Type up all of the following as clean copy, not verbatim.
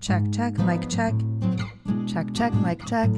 Check, check, mic check. Check, check, mic check.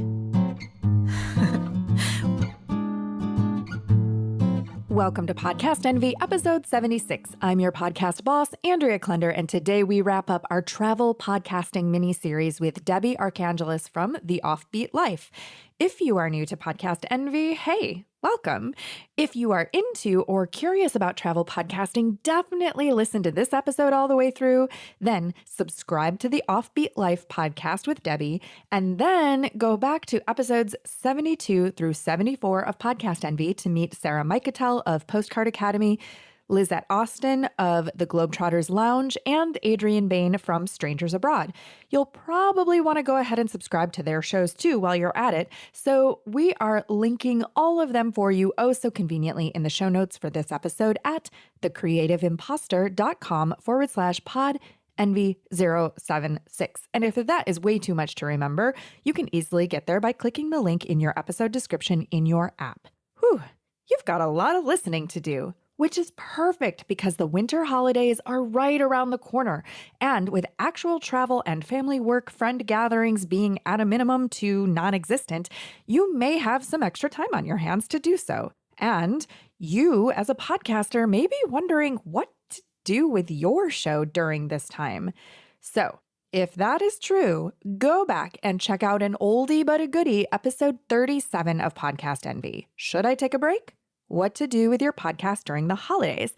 Welcome to Podcast Envy, episode 76. I'm your podcast boss, Andrea Klender, and today we wrap up our travel podcasting mini-series with Debbie Arcangeles from the Offbeat Life. If you are new to Podcast Envy, hey, welcome. If you are into or curious about travel podcasting, definitely listen to this episode all the way through, then subscribe to the Offbeat Life podcast with Debbie, and then go back to episodes 72 through 74 of Podcast Envy to meet Sarah Michatel of Postcard Academy, Lizette Austin of the Globetrotters Lounge, and Adrian Bain from Strangers Abroad. You'll probably want to go ahead and subscribe to their shows too while you're at it, so we are linking all of them for you oh so conveniently in the show notes for this episode at thecreativeimposter.com/pod Envy076. And if that is way too much to remember, you can easily get there by clicking the link in your episode description in your app. Whew, you've got a lot of listening to do. Which is perfect because the winter holidays are right around the corner. And with actual travel and family work friend gatherings being at a minimum to non-existent, you may have some extra time on your hands to do so. And you, as a podcaster, may be wondering what to do with your show during this time. So, if that is true, go back and check out an oldie but a goodie, episode 37 of Podcast Envy. Should I take a break? What to do with your podcast during the holidays.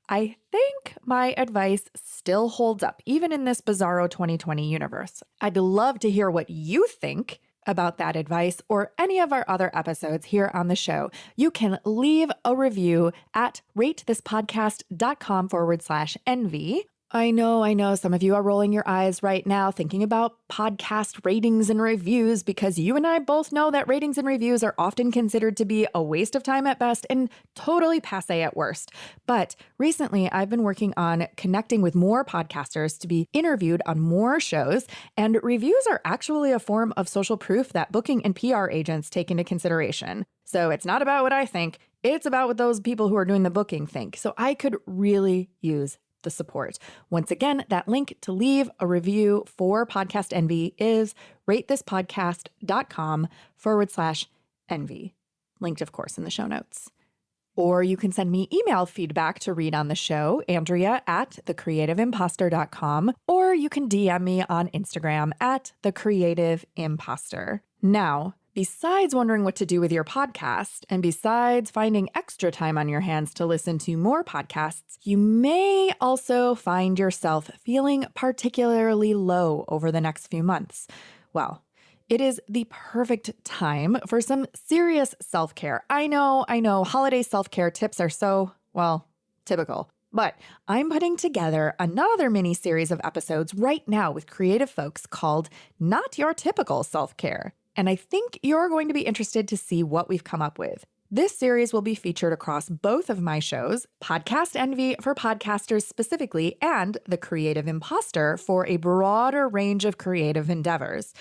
I think my advice still holds up, even in this bizarro 2020 universe. I'd love to hear what you think about that advice or any of our other episodes here on the show. You can leave a review at ratethispodcast.com/envy. I know. Some of you are rolling your eyes right now thinking about podcast ratings and reviews because you and I both know that ratings and reviews are often considered to be a waste of time at best and totally passé at worst. But recently, I've been working on connecting with more podcasters to be interviewed on more shows, and reviews are actually a form of social proof that booking and PR agents take into consideration. So it's not about what I think, it's about what those people who are doing the booking think. So I could really use the support. Once again, that link to leave a review for Podcast Envy is ratethispodcast.com/envy. Linked, of course, in the show notes. Or you can send me email feedback to read on the show, Andrea at thecreativeimposter.com, or you can DM me on Instagram at thecreativeimposter. Now, besides wondering what to do with your podcast, and besides finding extra time on your hands to listen to more podcasts, you may also find yourself feeling particularly low over the next few months. Well, it is the perfect time for some serious self-care. I know, holiday self-care tips are so, well, typical. But I'm putting together another mini-series of episodes right now with creative folks called Not Your Typical Self-Care. And I think you're going to be interested to see what we've come up with. This series will be featured across both of my shows, Podcast Envy for podcasters specifically, and The Creative Imposter for a broader range of creative endeavors.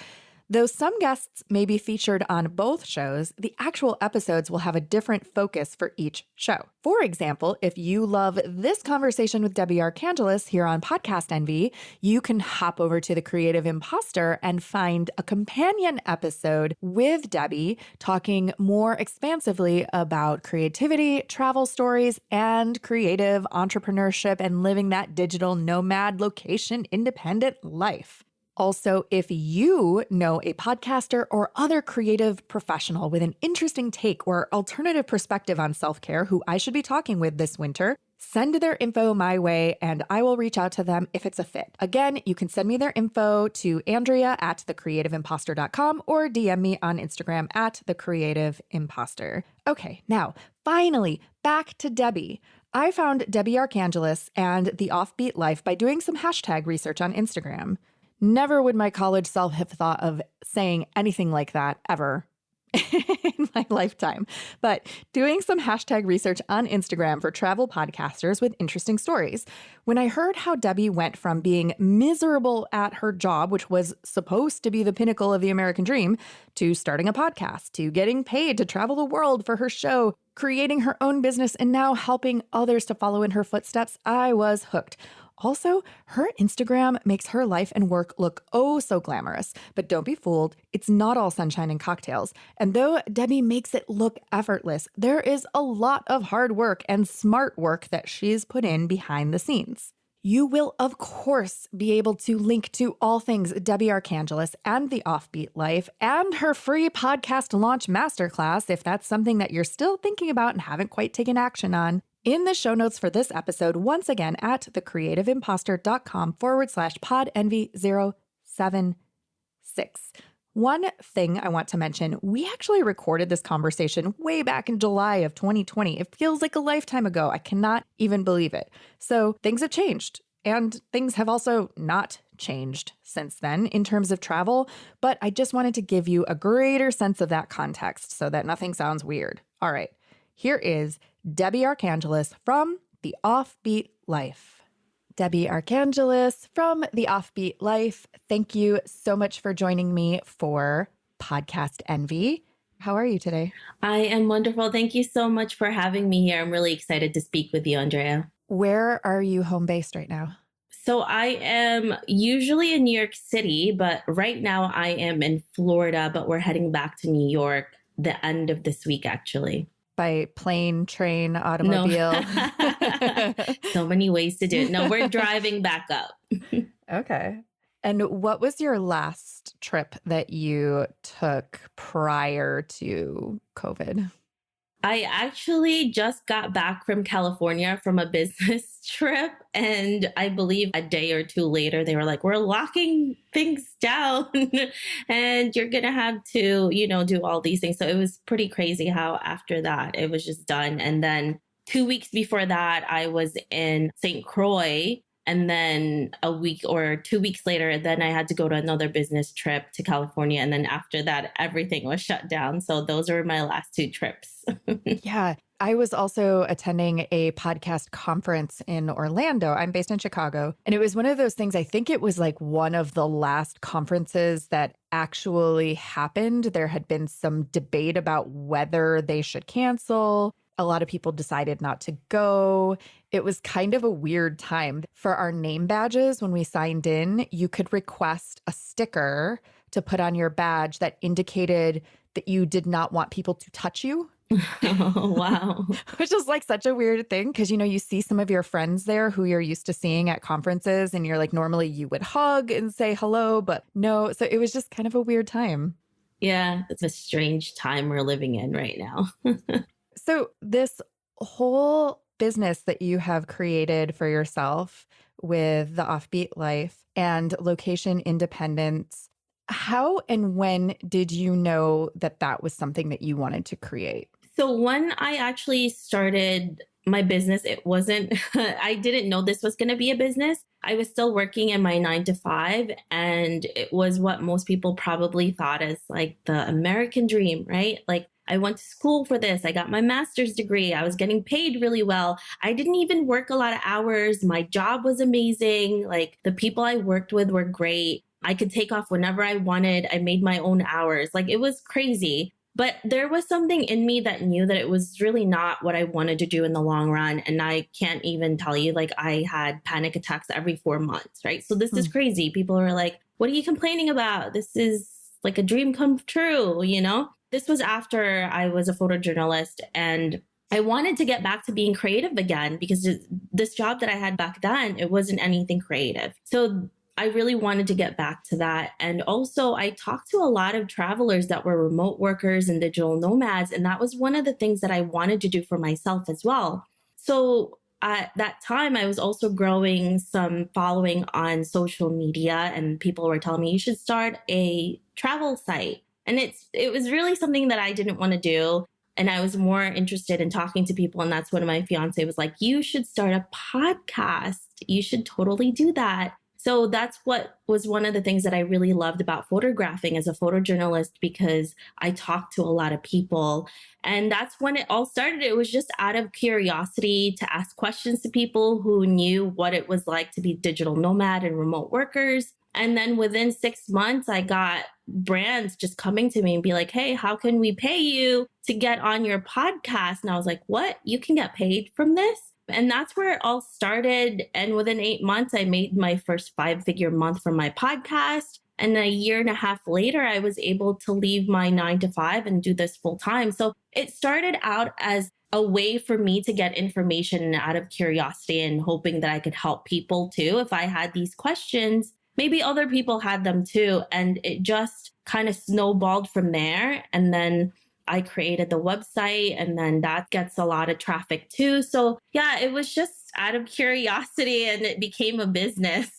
Though some guests may be featured on both shows, the actual episodes will have a different focus for each show. For example, if you love this conversation with Debbie Arcangeles here on Podcast Envy, you can hop over to The Creative Imposter and find a companion episode with Debbie talking more expansively about creativity, travel stories, and creative entrepreneurship and living that digital nomad location independent life. Also, if you know a podcaster or other creative professional with an interesting take or alternative perspective on self-care who I should be talking with this winter, send their info my way and I will reach out to them if it's a fit. Again, you can send me their info to Andrea at thecreativeimposter.com or DM me on Instagram at thecreativeimposter. Okay, now, finally, back to Debbie. I found Debbie Arcangeles and the Offbeat Life by doing some hashtag research on Instagram. Never would my college self have thought of saying anything like that ever in my lifetime. But doing some hashtag research on Instagram for travel podcasters with interesting stories. When I heard how Debbie went from being miserable at her job, which was supposed to be the pinnacle of the American dream, to starting a podcast, to getting paid to travel the world for her show, creating her own business, and now helping others to follow in her footsteps, I was hooked. Also, her Instagram makes her life and work look oh so glamorous. But don't be fooled, it's not all sunshine and cocktails. And though Debbie makes it look effortless, there is a lot of hard work and smart work that she's put in behind the scenes. You will, of course, be able to link to all things Debbie Arcangeles and the Offbeat Life and her free podcast launch masterclass if that's something that you're still thinking about and haven't quite taken action on in the show notes for this episode, once again at thecreativeimposter.com/podenvy076. One thing I want to mention, we actually recorded this conversation way back in July of 2020. It feels like a lifetime ago. I cannot even believe it. So things have changed, and things have also not changed since then in terms of travel, but I just wanted to give you a greater sense of that context so that nothing sounds weird. All right, here is Debbie Arcangeles from the Offbeat Life. Debbie Arcangeles from the Offbeat Life. Thank you so much for joining me for Podcast Envy. How are you today? I am wonderful. Thank you so much for having me here. I'm really excited to speak with you, Andrea. Where are you home based right now? So I am usually in New York City, but right now I am in Florida, but we're heading back to New York the end of this week, actually. By plane, train, automobile? No. So many ways to do it. No, we're driving back up. Okay. And what was your last trip that you took prior to COVID? I actually just got back from California from a business trip. And I believe a day or two later, they were like, we're locking things down and you're going to have to, do all these things. So it was pretty crazy how after that it was just done. And then 2 weeks before that, I was in St. Croix. And then a week or 2 weeks later, then I had to go to another business trip to California. And then after that, everything was shut down. So those were my last 2 trips. Yeah. I was also attending a podcast conference in Orlando. I'm based in Chicago. And it was one of those things, I think it was like one of the last conferences that actually happened. There had been some debate about whether they should cancel. A lot of people decided not to go. It was kind of a weird time. For our name badges, when we signed in, you could request a sticker to put on your badge that indicated that you did not want people to touch you. Oh, wow. Which is like such a weird thing because, you see some of your friends there who you're used to seeing at conferences and you're like, normally you would hug and say hello, but no. So it was just kind of a weird time. Yeah, it's a strange time we're living in right now. So this whole business that you have created for yourself with the Offbeat Life and location independence, how and when did you know that that was something that you wanted to create? So when I actually started my business, it wasn't, I didn't know this was going to be a business. I was still working in my 9 to 5, and it was what most people probably thought as like the American dream, right? Like I went to school for this. I got my master's degree. I was getting paid really well. I didn't even work a lot of hours. My job was amazing. Like the people I worked with were great. I could take off whenever I wanted. I made my own hours. Like it was crazy. But there was something in me that knew that it was really not what I wanted to do in the long run. And I can't even tell you, like I had panic attacks every 4 months, right? So this is crazy. People are like, what are you complaining about? This is like a dream come true, This was after I was a photojournalist and I wanted to get back to being creative again because this job that I had back then, it wasn't anything creative. So I really wanted to get back to that. And also I talked to a lot of travelers that were remote workers and digital nomads. And that was one of the things that I wanted to do for myself as well. So at that time, I was also growing some following on social media and people were telling me you should start a travel site. And it was really something that I didn't want to do. And I was more interested in talking to people. And that's when my fiance was like, you should start a podcast. You should totally do that. So that's what was one of the things that I really loved about photographing as a photojournalist, because I talked to a lot of people. And that's when it all started. It was just out of curiosity to ask questions to people who knew what it was like to be digital nomad and remote workers. And then within 6 months, I got brands just coming to me and be like, hey, how can we pay you to get on your podcast? And I was like, what? You can get paid from this? And that's where it all started. And within 8 months, I made my first 5-figure month from my podcast. And a year and a half later, I was able to leave my 9 to 5 and do this full time. So it started out as a way for me to get information out of curiosity and hoping that I could help people too. If I had these questions, maybe other people had them too. And it just kind of snowballed from there. And then I created the website, and then that gets a lot of traffic too. So yeah, it was just out of curiosity and it became a business.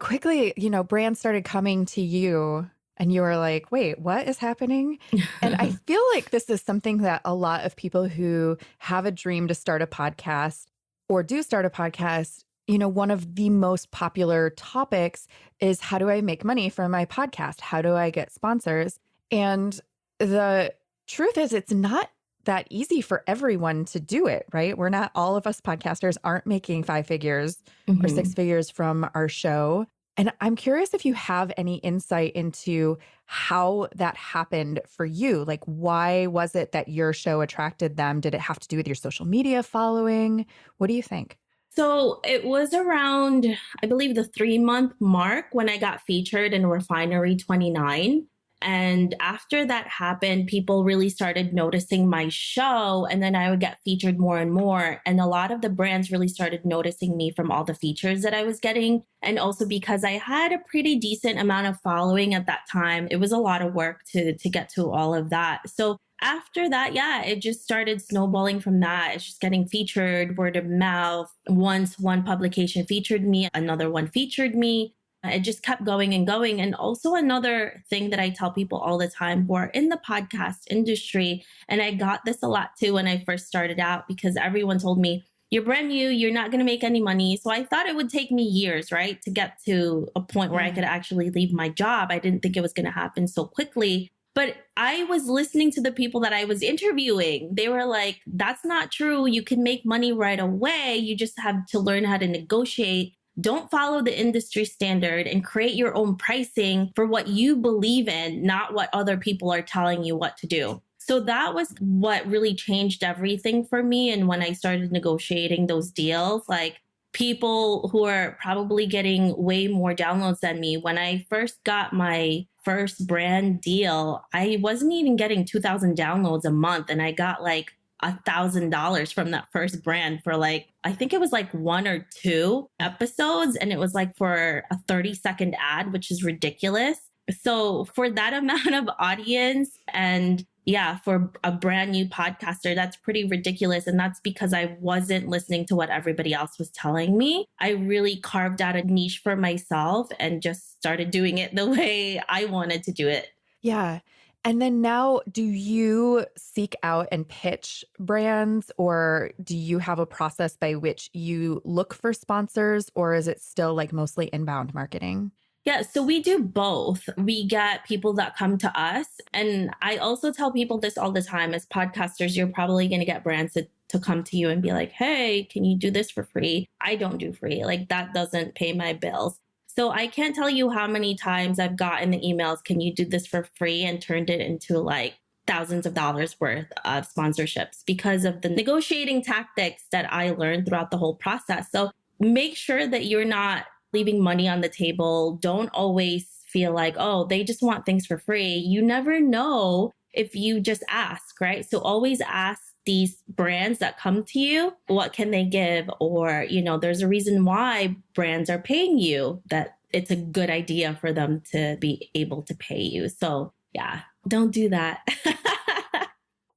Quickly, brands started coming to you and you were like, wait, what is happening? And I feel like this is something that a lot of people who have a dream to start a podcast or do start a podcast, one of the most popular topics is, how do I make money from my podcast? How do I get sponsors? And the truth is, it's not that easy for everyone to do it, right? We're not, all of us podcasters aren't making 5 figures or 6 figures from our show. And I'm curious if you have any insight into how that happened for you. Like, why was it that your show attracted them? Did it have to do with your social media following? What do you think? So it was around, I believe, the 3-month mark when I got featured in Refinery 29. And after that happened, people really started noticing my show. And then I would get featured more and more. And a lot of the brands really started noticing me from all the features that I was getting. And also because I had a pretty decent amount of following at that time, it was a lot of work to get to all of that. So after that, yeah, it just started snowballing from that. It's just getting featured, word of mouth. Once one publication featured me, another one featured me. It just kept going and going. And also another thing that I tell people all the time who are in the podcast industry, and I got this a lot too when I first started out, because everyone told me, you're brand new, you're not going to make any money. So I thought it would take me years, right, to get to a point where I could actually leave my job. I didn't think it was going to happen so quickly. But I was listening to the people that I was interviewing. They were like, that's not true. You can make money right away. You just have to learn how to negotiate. Don't follow the industry standard and create your own pricing for what you believe in, not what other people are telling you what to do. So that was what really changed everything for me. And when I started negotiating those deals, like people who are probably getting way more downloads than me, when I first got my first brand deal, I wasn't even getting 2,000 downloads a month. And I got like $1,000 from that first brand for like, I think it was like 1 or 2 episodes. And it was like for a 30-second ad, which is ridiculous. So for that amount of audience, and yeah, for a brand new podcaster, that's pretty ridiculous. And that's because I wasn't listening to what everybody else was telling me. I really carved out a niche for myself and just started doing it the way I wanted to do it. Yeah. And then now, do you seek out and pitch brands, or do you have a process by which you look for sponsors, or is it still like mostly inbound marketing? Yeah, so we do both. We get people that come to us. And I also tell people this all the time. As podcasters, you're probably going to get brands to come to you and be like, hey, can you do this for free? I don't do free. Like, that doesn't pay my bills. So I can't tell you how many times I've gotten the emails, can you do this for free? And turned it into like thousands of dollars worth of sponsorships because of the negotiating tactics that I learned throughout the whole process. So make sure that you're not leaving money on the table. Don't always feel like, oh, they just want things for free. You never know if you just ask, right? So always ask these brands that come to you, what can they give? Or, there's a reason why brands are paying you, that it's a good idea for them to be able to pay you. So yeah, don't do that.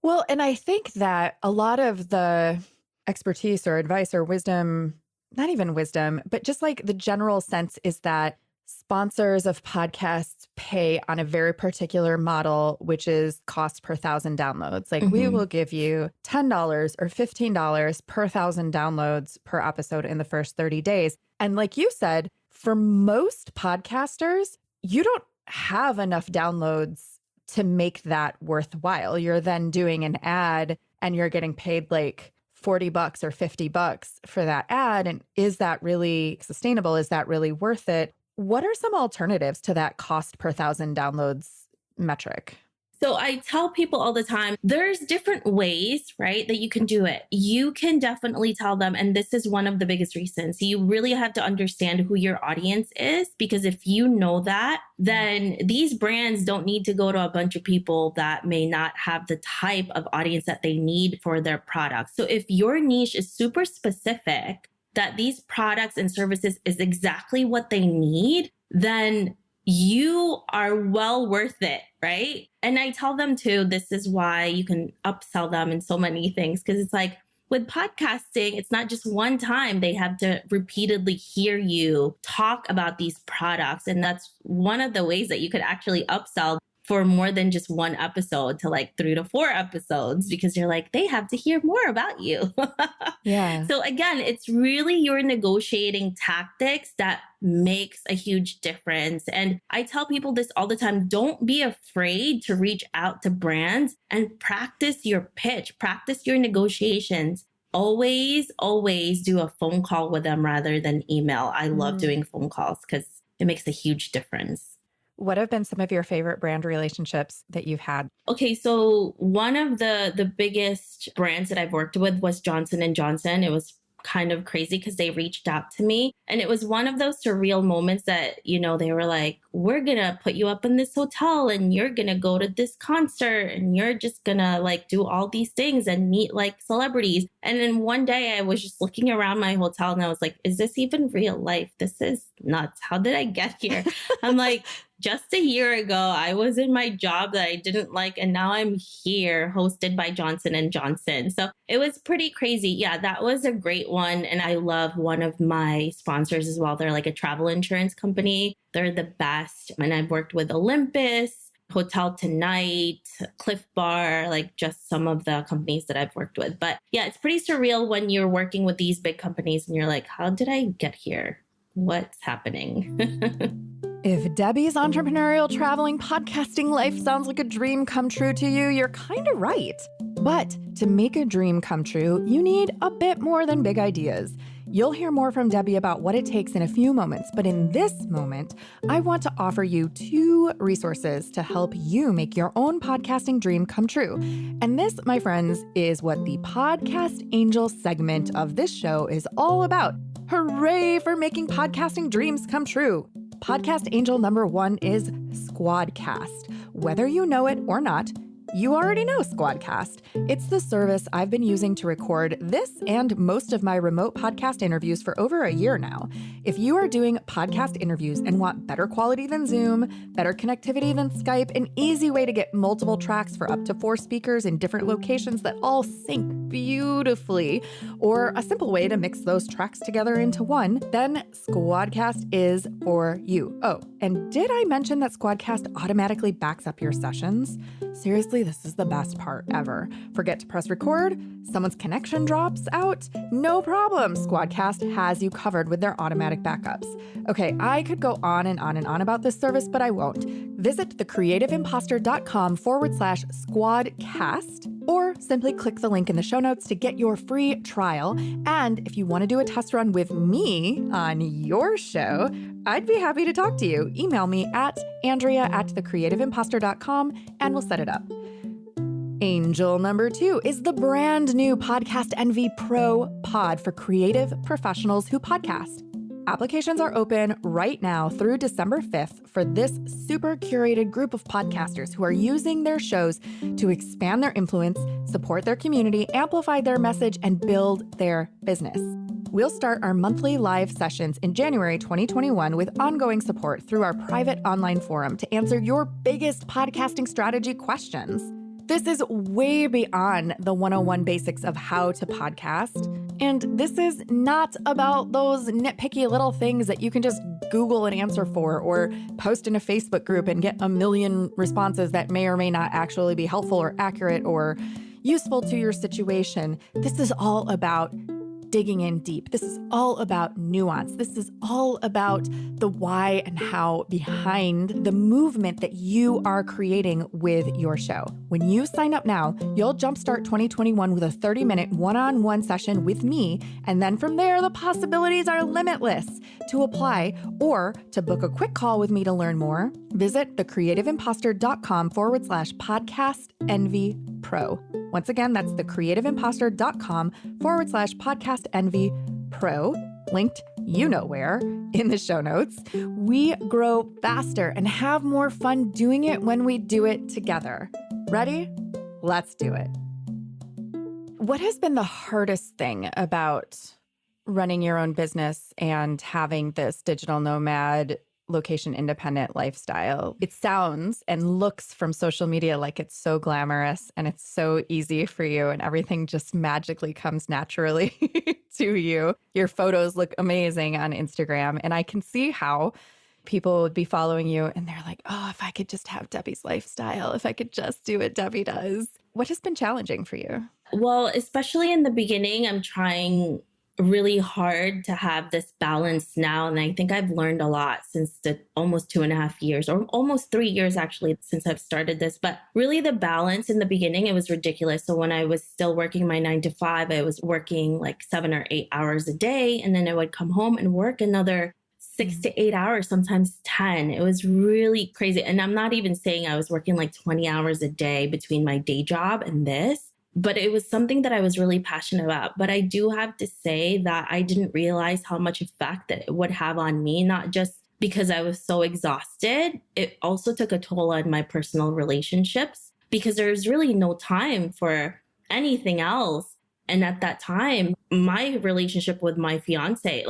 Well, and I think that a lot of the expertise or advice or wisdom, not even wisdom, but just like the general sense is that sponsors of podcasts pay on a very particular model, which is cost per 1,000 downloads. Like we will give you $10 or $15 per 1,000 downloads per episode in the first 30 days. And like you said, for most podcasters, you don't have enough downloads to make that worthwhile. You're then doing an ad and you're getting paid like $40 or $50 for that ad. And is that really sustainable? Is that really worth it? What are some alternatives to that cost per 1,000 downloads metric? So I tell people all the time, there's different ways, right, that you can do it. You can definitely tell them, and this is one of the biggest reasons, you really have to understand who your audience is, because if you know that, then these brands don't need to go to a bunch of people that may not have the type of audience that they need for their products. So if your niche is super specific, that these products and services is exactly what they need, then you are well worth it, right? And I tell them too, this is why you can upsell them in so many things. Because it's like with podcasting, it's not just one time. They have to repeatedly hear you talk about these products. And that's one of the ways that you could actually upsell for more than just one episode to like 3 to 4 episodes, because you're like, they have to hear more about you. Yeah. So again, it's really your negotiating tactics that makes a huge difference. And I tell people this all the time, don't be afraid to reach out to brands and practice your pitch, practice your negotiations. Always do a phone call with them rather than email. I love doing phone calls because it makes a huge difference. What have been some of your favorite brand relationships that you've had? Okay, so one of the biggest brands that I've worked with was Johnson & Johnson. It was kind of crazy because they reached out to me. And it was one of those surreal moments that, they were like, we're going to put you up in this hotel and you're going to go to this concert and you're just going to like do all these things and meet like celebrities. And then one day I was just looking around my hotel and I was like, is this even real life? This is nuts. How did I get here? I'm like, just a year ago, I was in my job that I didn't like, and now I'm here hosted by Johnson & Johnson. So it was pretty crazy. Yeah, that was a great one. And I love one of my sponsors as well. They're like a travel insurance company. They're the best. And I've worked with Olympus, Hotel Tonight, Cliff Bar, like just some of the companies that I've worked with. But yeah, it's pretty surreal when you're working with these big companies and you're like, how did I get here? What's happening? If Debbie's entrepreneurial, traveling, podcasting life sounds like a dream come true to you, you're kind of right. But to make a dream come true, you need a bit more than big ideas. You'll hear more from Debbie about what it takes in a few moments, but in this moment, I want to offer you 2 resources to help you make your own podcasting dream come true. And this, my friends, is what the Podcast Angel segment of this show is all about. Hooray for making podcasting dreams come true! Podcast Angel number 1 is Squadcast. Whether you know it or not, you already know Squadcast. It's the service I've been using to record this and most of my remote podcast interviews for over a year now. If you are doing podcast interviews and want better quality than Zoom, better connectivity than Skype, an easy way to get multiple tracks for up to 4 speakers in different locations that all sync beautifully, or a simple way to mix those tracks together into one, then Squadcast is for you. Oh, and did I mention that Squadcast automatically backs up your sessions? Seriously, this is the best part ever. Forget to press record, someone's connection drops out, no problem. Squadcast has you covered with their automatic backups. Okay, I could go on and on and on about this service, but I won't. Visit thecreativeimposter.com/squadcast, or simply click the link in the show notes to get your free trial. And if you want to do a test run with me on your show, I'd be happy to talk to you. Email me at andrea@thecreativeimposter.com and we'll set it up. Angel number 2 is the brand new Podcast Envy Pro Pod for creative professionals who podcast. Applications are open right now through December 5th for this super curated group of podcasters who are using their shows to expand their influence, support their community, amplify their message, and build their business. We'll start our monthly live sessions in January 2021 with ongoing support through our private online forum to answer your biggest podcasting strategy questions. This is way beyond the 101 basics of how to podcast. And this is not about those nitpicky little things that you can just Google an answer for or post in a Facebook group and get a million responses that may or may not actually be helpful or accurate or useful to your situation. This is all about digging in deep. This is all about nuance. This is all about the why and how behind the movement that you are creating with your show. When you sign up now, you'll jumpstart 2021 with a 30-minute one-on-one session with me. And then from there, the possibilities are limitless. To apply or to book a quick call with me to learn more, visit thecreativeimposter.com/podcast envy pro. Once again, that's thecreativeimposter.com/podcast envy pro, linked you know where in the show notes. We grow faster and have more fun doing it when we do it together. Ready? Let's do it. What has been the hardest thing about running your own business and having this digital nomad, location independent lifestyle? It sounds and looks from social media like it's so glamorous and it's so easy for you and everything just magically comes naturally to you. Your photos look amazing on Instagram, and I can see how people would be following you and they're like, oh, if I could just have Debbie's lifestyle, if I could just do what Debbie does. What has been challenging for you? Well, especially in the beginning, I'm trying really hard to have this balance now. And I think I've learned a lot since the almost 2.5 years, or almost 3 years actually, since I've started this. But really the balance in the beginning, it was ridiculous. So when I was still working my 9 to 5, I was working like 7 or 8 hours a day. And then I would come home and work another 6 to 8 hours, sometimes 10. It was really crazy. And I'm not even saying I was working like 20 hours a day between my day job and this. But it was something that I was really passionate about. But I do have to say that I didn't realize how much effect that it would have on me, not just because I was so exhausted. It also took a toll on my personal relationships because there's really no time for anything else. And at that time, my relationship with my fiance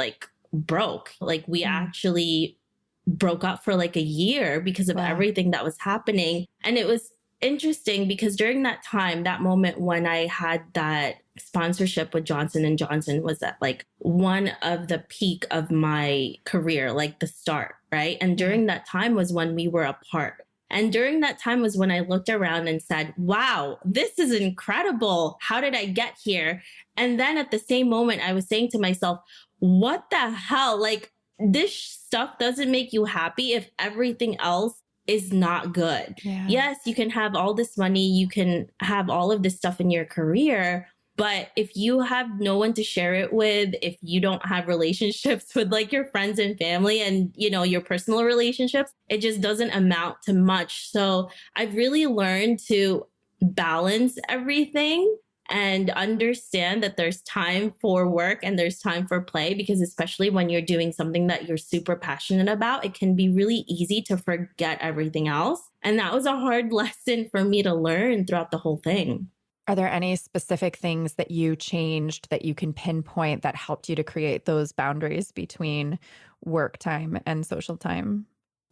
broke. Like we actually broke up for like a year because of everything that was happening. And it was interesting because during that time, that moment when I had that sponsorship with Johnson & Johnson was at like one of the peak of my career, like the start, right? And during that time was when we were apart. And during that time was when I looked around and said, wow, this is incredible. How did I get here? And then at the same moment, I was saying to myself, what the hell? Like this stuff doesn't make you happy if everything else is not good. Yeah. Yes, you can have all this money, you can have all of this stuff in your career, but if you have no one to share it with, if you don't have relationships with like your friends and family and, you know, your personal relationships, it just doesn't amount to much. So I've really learned to balance everything and understand that there's time for work and there's time for play, because especially when you're doing something that you're super passionate about, it can be really easy to forget everything else. And that was a hard lesson for me to learn throughout the whole thing. Are there any specific things that you changed that you can pinpoint that helped you to create those boundaries between work time and social time?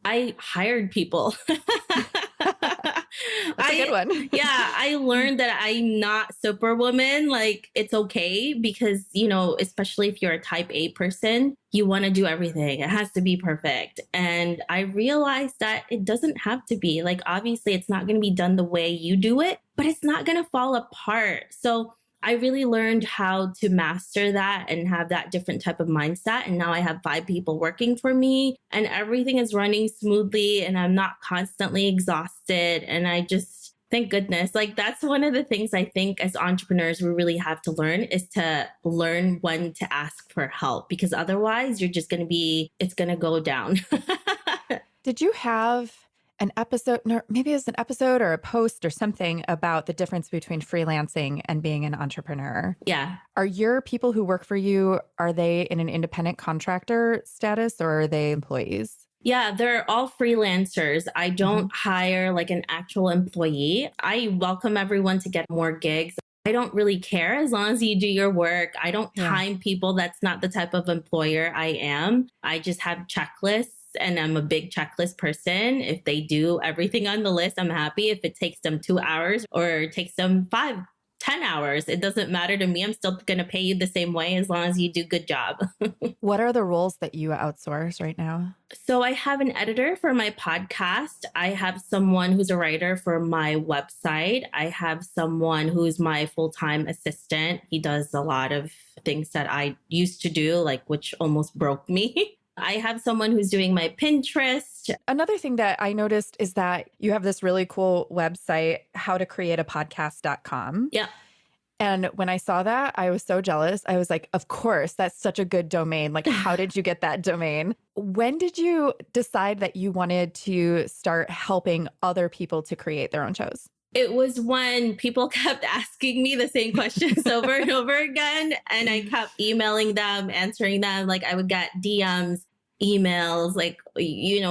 I hired people. That's a good one. Yeah, I learned that I'm not Superwoman. Like, it's okay because, you know, especially if you're a type A person, you want to do everything. It has to be perfect. And I realized that it doesn't have to be. Like, obviously, it's not going to be done the way you do it, but it's not going to fall apart. So I really learned how to master that and have that different type of mindset. And now I have 5 people working for me and everything is running smoothly and I'm not constantly exhausted. And I just, thank goodness, like that's one of the things I think as entrepreneurs, we really have to learn is to learn when to ask for help, because otherwise you're just going to be, it's going to go down. Did you have an episode, or maybe it's an episode or a post or something about the difference between freelancing and being an entrepreneur? Yeah. Are your people who work for you, are they in an independent contractor status or are they employees? Yeah, they're all freelancers. I don't hire like an actual employee. I welcome everyone to get more gigs. I don't really care as long as you do your work. I don't time people. That's not the type of employer I am. I just have checklists. And I'm a big checklist person. If they do everything on the list, I'm happy. If it takes them 2 hours or it takes them 5 10 hours. It doesn't matter to me. I'm still going to pay you the same way as long as you do a good job. What are the roles that you outsource right now? So I have an editor for my podcast. I have someone who's a writer for my website. I have someone who's my full-time assistant. He does a lot of things that I used to do, like which almost broke me. I have someone who's doing my Pinterest. Another thing that I noticed is that you have this really cool website, howtocreateapodcast.com. Yeah. And when I saw that, I was so jealous. I was like, of course, that's such a good domain. Like, how did you get that domain? When did you decide that you wanted to start helping other people to create their own shows? It was when people kept asking me the same questions over and over again. And I kept emailing them, answering them. Like I would get DMs, emails, like,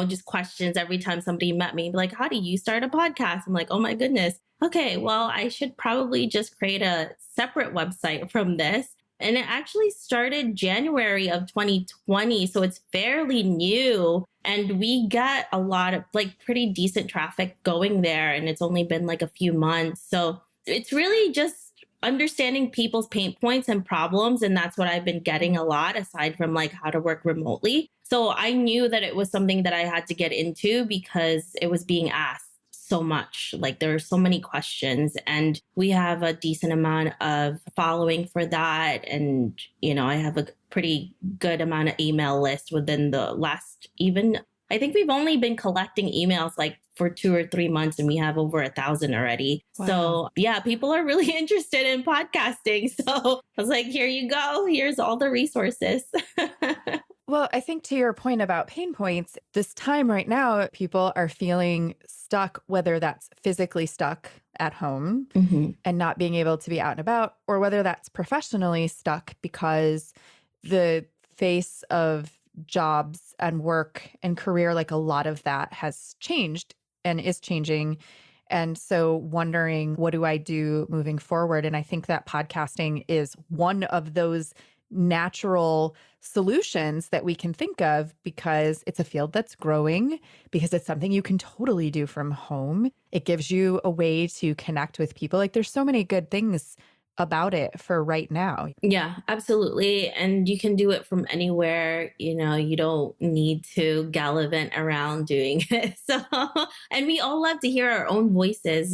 just questions every time somebody met me. Like, how do you start a podcast? I'm like, oh my goodness. Okay, well, I should probably just create a separate website from this. And it actually started January of 2020. So it's fairly new. And we get a lot of pretty decent traffic going there. And it's only been like a few months. So it's really just understanding people's pain points and problems. And that's what I've been getting a lot, aside from like how to work remotely. So I knew that it was something that I had to get into because it was being asked so much. Like there are so many questions, and we have a decent amount of following for that. And, I have a pretty good amount of email list within the last, I think we've only been collecting emails like for 2 or 3 months, and we have over 1,000 already. Wow. So yeah, people are really interested in podcasting. So I was like, here you go. Here's all the resources. Well, I think to your point about pain points, this time right now, people are feeling stuck, whether that's physically stuck at home and not being able to be out and about, or whether that's professionally stuck because the face of jobs and work and career, like a lot of that has changed and is changing. And so wondering, what do I do moving forward? And I think that podcasting is one of those natural solutions that we can think of, because it's a field that's growing, because it's something you can totally do from home. It gives you a way to connect with people. Like there's so many good things about it for right now. Yeah, absolutely. And you can do it from anywhere. You don't need to gallivant around doing it. So, and we all love to hear our own voices.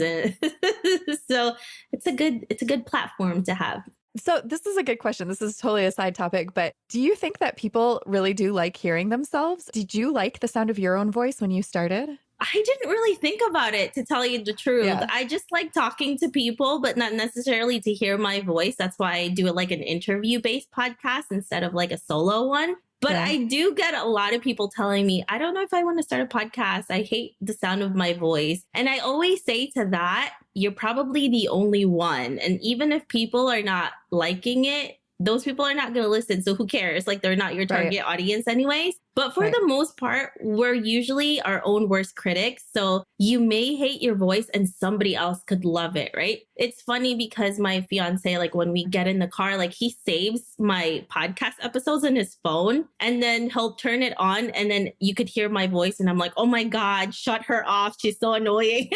So it's a good platform to have. So this is a good question. This is totally a side topic, but do you think that people really do like hearing themselves? Did you like the sound of your own voice when you started? I didn't really think about it, to tell you the truth. Yeah. I just like talking to people, but not necessarily to hear my voice. That's why I do it like an interview-based podcast instead of like a solo one. But yeah. I do get a lot of people telling me, I don't know if I want to start a podcast. I hate the sound of my voice. And I always say to that, you're probably the only one. And even if people are not liking it, those people are not going to listen. So who cares? Like they're not your target audience anyways. But for the most part, we're usually our own worst critics. So you may hate your voice and somebody else could love it, right? It's funny because my fiance, like when we get in the car, like he saves my podcast episodes in his phone and then he'll turn it on and then you could hear my voice and I'm like, oh my God, shut her off. She's so annoying.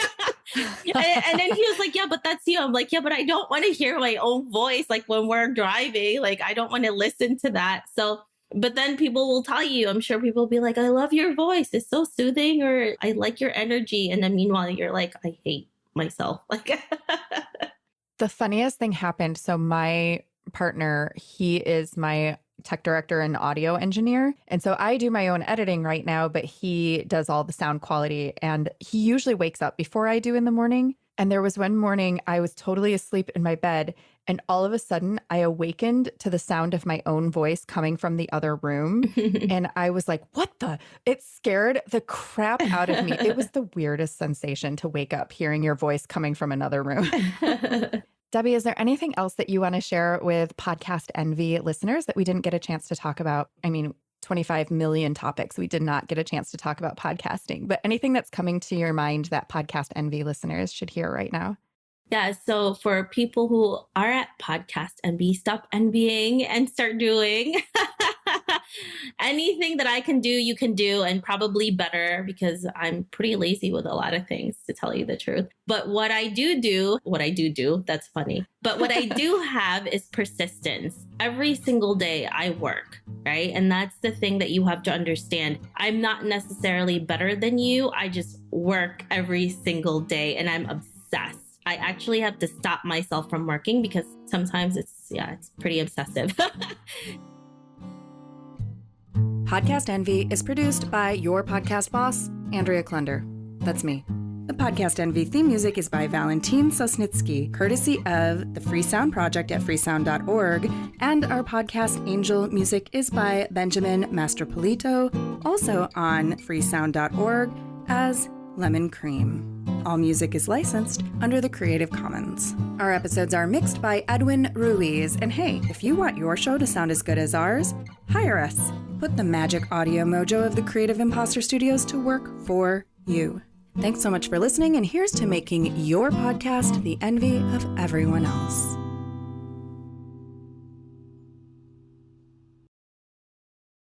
and then he was like, yeah, but that's you. I'm like, yeah, but I don't want to hear my own voice. Like when we're driving, like I don't want to listen to that. So but then people will tell you, I'm sure people will be like, I love your voice. It's so soothing, or I like your energy. And then meanwhile, you're like, I hate myself. Like the funniest thing happened. So my partner, he is my tech director and audio engineer. And so I do my own editing right now, but he does all the sound quality. And he usually wakes up before I do in the morning. And there was one morning I was totally asleep in my bed. And all of a sudden, I awakened to the sound of my own voice coming from the other room. And I was like, what the? It scared the crap out of me. It was the weirdest sensation to wake up hearing your voice coming from another room. Debbie, is there anything else that you want to share with Podcast Envy listeners that we didn't get a chance to talk about? I mean, 25 million topics. We did not get a chance to talk about podcasting, but anything that's coming to your mind that Podcast Envy listeners should hear right now? Yeah. So for people who are at Podcast Envy, stop envying and start doing. Anything that I can do, you can do, and probably better, because I'm pretty lazy with a lot of things, to tell you the truth. But what I do, that's funny. But what I do have is persistence. Every single day I work, right? And that's the thing that you have to understand. I'm not necessarily better than you. I just work every single day and I'm obsessed. I actually have to stop myself from working because sometimes it's pretty obsessive. Podcast Envy is produced by your podcast boss, Andrea Klunder. That's me. The Podcast Envy theme music is by Valentin Sosnitsky, courtesy of the Free Sound Project at freesound.org, and our podcast Angel music is by Benjamin Mastropolito, also on freesound.org as Lemon Cream. All music is licensed under the Creative Commons. Our episodes are mixed by Edwin Ruiz, and hey, if you want your show to sound as good as ours, hire us. Put the magic audio mojo of the Creative Imposter Studios to work for you. Thanks so much for listening, and here's to making your podcast the envy of everyone else.